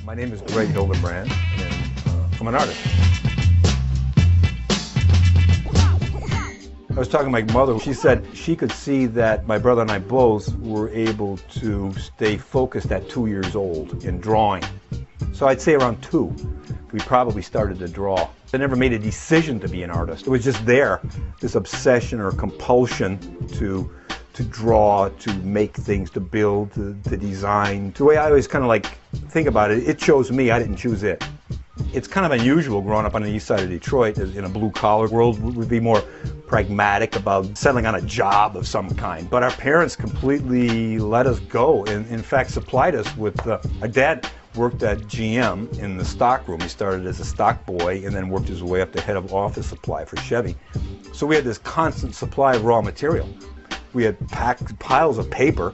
My name is Hildebrandt, and I'm an artist. I was talking to my mother. She said she could see that my brother and I both were able to stay focused at 2 years old in drawing. So I'd say around 2, we probably started to draw. I never made a decision to be an artist. It was just there, this obsession or compulsion to draw, to make things, to build, to design. The way I always kind of like think about it, it chose me, I didn't choose it. It's kind of unusual growing up on the east side of Detroit in a blue-collar world. We'd be more pragmatic about settling on a job of some kind. But our parents completely let us go, and in fact supplied us with, our dad worked at GM in the stock room. He started as a stock boy and then worked his way up to head of office supply for Chevy. So we had this constant supply of raw material. We had packed piles of paper,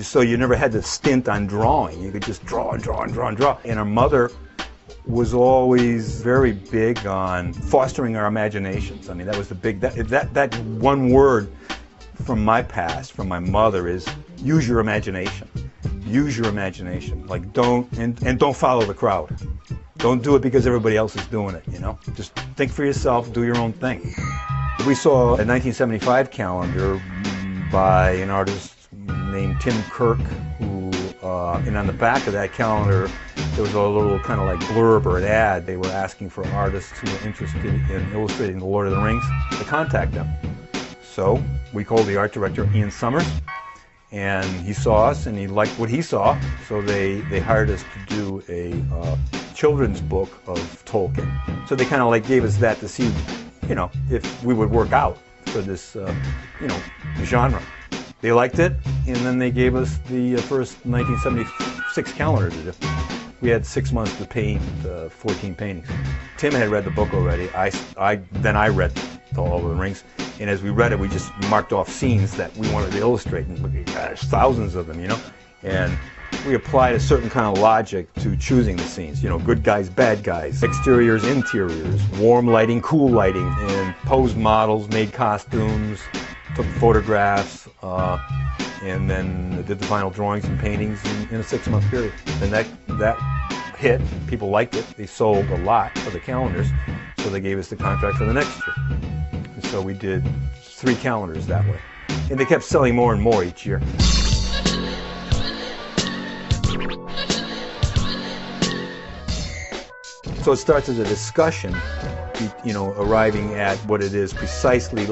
so you never had to stint on drawing. You could just draw and draw and draw and draw. And our mother was always very big on fostering our imaginations. I mean, that was the big, that one word from my past, from my mother, is use your imagination. Use your imagination. Like, don't follow the crowd. Don't do it because everybody else is doing it, you know? Just think for yourself, do your own thing. We saw a 1975 calendar by an artist named Tim Kirk, who, and on the back of that calendar, there was a little kind of like blurb or an ad. They were asking for artists who were interested in illustrating The Lord of the Rings to contact them. So we called the art director, Ian Summers, and he saw us and he liked what he saw, so they hired us to do a children's book of Tolkien. So they kind of like gave us that to see, you know, if we would work out for this, you know, genre. They liked it, and then they gave us the first 1976 calendar to do. We had 6 months to paint 14 paintings. Tim had read the book already. Then I read The Lord of the Rings, and as we read it, we just marked off scenes that we wanted to illustrate, and gosh, thousands of them, you know. And we applied a certain kind of logic to choosing the scenes. You know, good guys, bad guys, exteriors, interiors, warm lighting, cool lighting, and posed models, made costumes, took photographs, and then did the final drawings and paintings in a 6-month period. And that hit. People liked it. They sold a lot of the calendars, so they gave us the contract for the next year. And so we did 3 calendars that way. And they kept selling more and more each year. So it starts as a discussion, you know, arriving at what it is precisely.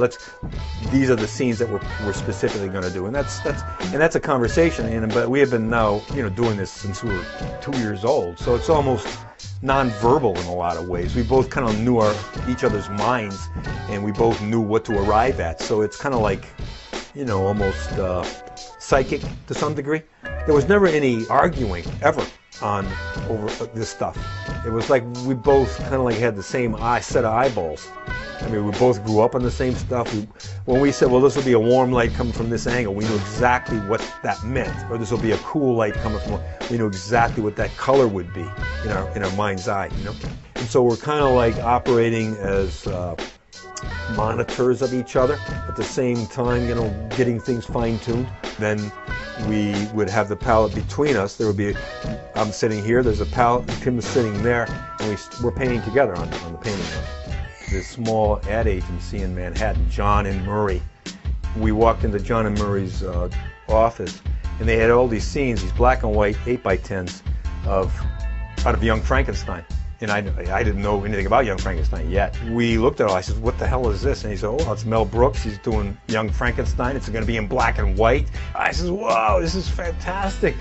These are the scenes that we're specifically going to do, and that's a conversation. But we have been now, you know, doing this since we were 2 years old, so it's almost non-verbal in a lot of ways. We both kind of knew each other's minds, and we both knew what to arrive at. So it's kind of like, you know, almost psychic to some degree. There was never any arguing ever over this stuff. It was like we both kind of like had the same set of eyeballs. I mean, we both grew up on the same stuff. When we said, well, this will be a warm light coming from this angle, we knew exactly what that meant. Or this will be a cool light coming from, we knew exactly what that color would be in our mind's eye, you know? And so we're kind of like operating as monitors of each other at the same time, you know, getting things fine-tuned. Then we would have the palette between us. There would be, I'm sitting here, there's a palette, Tim is sitting there, and we're painting together on the painting. This small ad agency in Manhattan, John and Murray. We walked into John and Murray's office, and they had all these scenes, these black and white 8x10s out of Young Frankenstein. And I didn't know anything about Young Frankenstein yet. We looked at it all. I said, what the hell is this? And he said, oh, it's Mel Brooks. He's doing Young Frankenstein. It's going to be in black and white. I said, whoa, this is fantastic.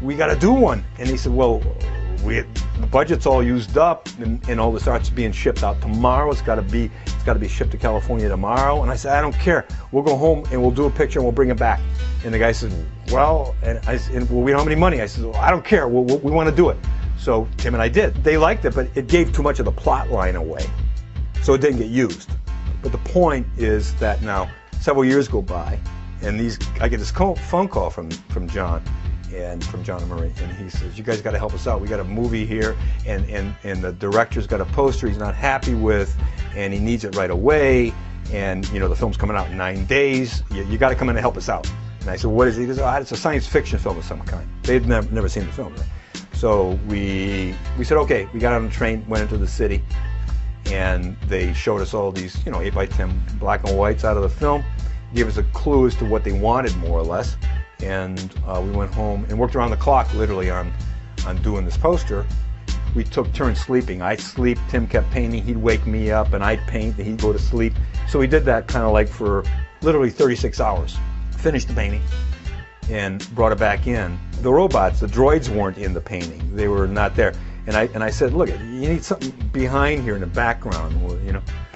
We got to do one. And he said, well, the budget's all used up, and all this art's being shipped out tomorrow. It's got to be shipped to California tomorrow. And I said, I don't care. We'll go home and we'll do a picture and we'll bring it back. And the guy said, well, well, we don't have any money. I said, well, I don't care. We want to do it. So Tim and I did. They liked it, but it gave too much of the plot line away, so it didn't get used. But the point is that now several years go by, and I get this phone call from John and Murray, and he says, you guys got to help us out. We got a movie here, and the director's got a poster he's not happy with, and he needs it right away, and you know the film's coming out in 9 days. You got to come in and help us out. And I said, what is it? He goes, oh, it's a science fiction film of some kind. They'd never seen the film. Right? So we said, okay, we got on the train, went into the city, and they showed us all these, 8x10 black and whites out of the film, gave us a clue as to what they wanted, more or less, and we went home and worked around the clock, literally, on doing this poster. We took turns sleeping. I'd sleep, Tim kept painting, he'd wake me up, and I'd paint, and he'd go to sleep. So we did that kind of like for literally 36 hours. Finished the painting and brought it back in. The robots, the droids weren't in the painting. They were not there. And I said, look, you need something behind here in the background,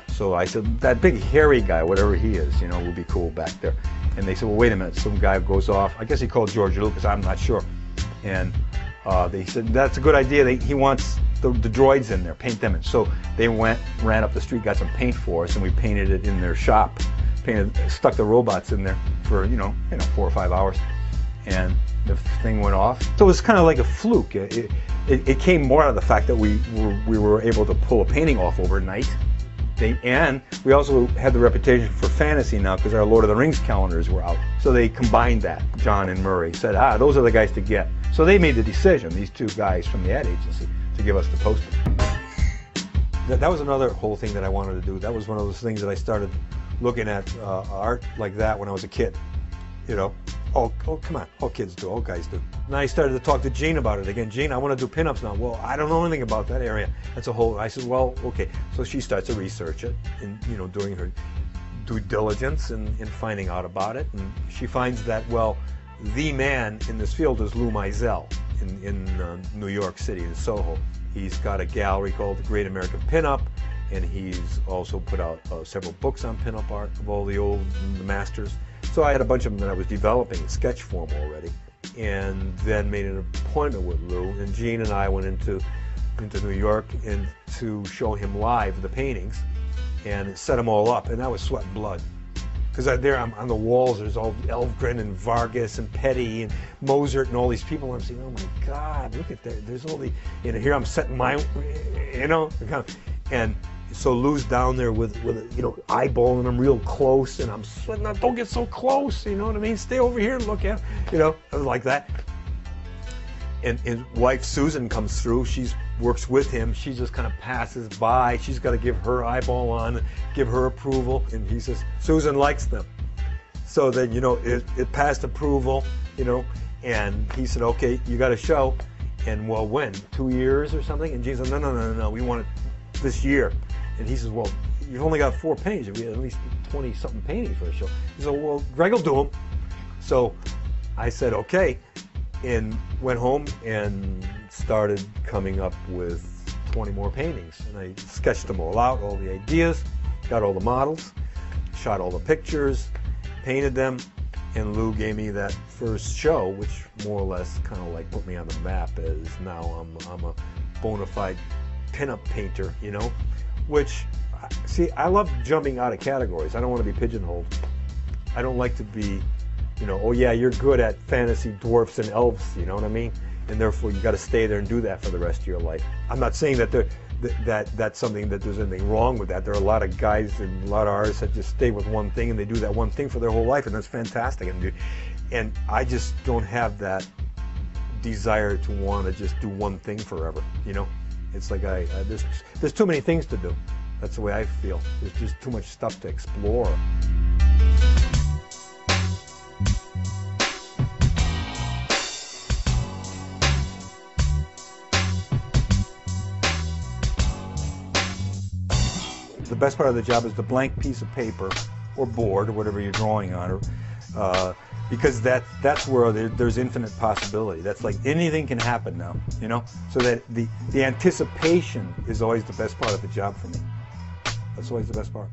So I said, that big hairy guy, whatever he is, would be cool back there. And they said, well, wait a minute, some guy goes off. I guess he called George Lucas, I'm not sure. And they said, that's a good idea. He wants the droids in there, paint them in. So they ran up the street, got some paint for us, and we painted it in their shop. Stuck the robots in there for, 4 or 5 hours. And the thing went off. So it was kind of like a fluke. It came more out of the fact that we were able to pull a painting off overnight. And we also had the reputation for fantasy now because our Lord of the Rings calendars were out. So they combined that. John and Murray said, those are the guys to get. So they made the decision, these two guys from the ad agency, to give us the poster. That was another whole thing that I wanted to do. That was one of those things that I started looking at art like that when I was a kid. Oh, come on, all kids do, all guys do. And I started to talk to Gene about it again. Gene, I want to do pinups now. Well, I don't know anything about that area. That's a whole, I said, well, okay. So she starts to research it and, doing her due diligence and finding out about it. And she finds that, well, the man in this field is Lou Meisel in New York City, in Soho. He's got a gallery called the Great American Pinup, and he's also put out several books on pinup art of all the masters. So I had a bunch of them that I was developing in sketch form already, and then made an appointment with Lou, and Gene and I went into New York and to show him live the paintings and set them all up, and that was sweat and blood. Because there on the walls, there's all Elfgren and Vargas and Petty and Mozart and all these people. And I'm saying, oh my God, look at that. There's all the, here I'm setting my, and so Lou's down there with eyeballing them real close, and I'm sweating out, don't get so close, you know what I mean? Stay over here and look at, like that. And his wife Susan comes through, works with him, she just kind of passes by, she's got to give her eyeball on, give her approval, and he says, Susan likes them. So then, it passed approval, and he said, okay, you got to show. And well, when? 2 years or something? And Gene said, no, we want it this year. And he says, well, you've only got 4 paintings. We had at least 20-something paintings for a show. He said, well, Greg will do them. So I said, okay, and went home and started coming up with 20 more paintings. And I sketched them all out, all the ideas, got all the models, shot all the pictures, painted them, and Lou gave me that first show, which more or less kind of like put me on the map as now I'm a bona fide pinup painter, which, see, I love jumping out of categories. I don't want to be pigeonholed. I don't like to be, oh yeah, you're good at fantasy dwarfs and elves, you know what I mean? And therefore you got to stay there and do that for the rest of your life. I'm not saying that that's something that there's anything wrong with that. There are a lot of guys and a lot of artists that just stay with one thing and they do that one thing for their whole life, and that's fantastic. And I just don't have that desire to want to just do one thing forever, It's like there's too many things to do. That's the way I feel. There's just too much stuff to explore. The best part of the job is the blank piece of paper or board or whatever you're drawing on, because that's where there's infinite possibility. That's like anything can happen now, So that the anticipation is always the best part of the job for me. That's always the best part.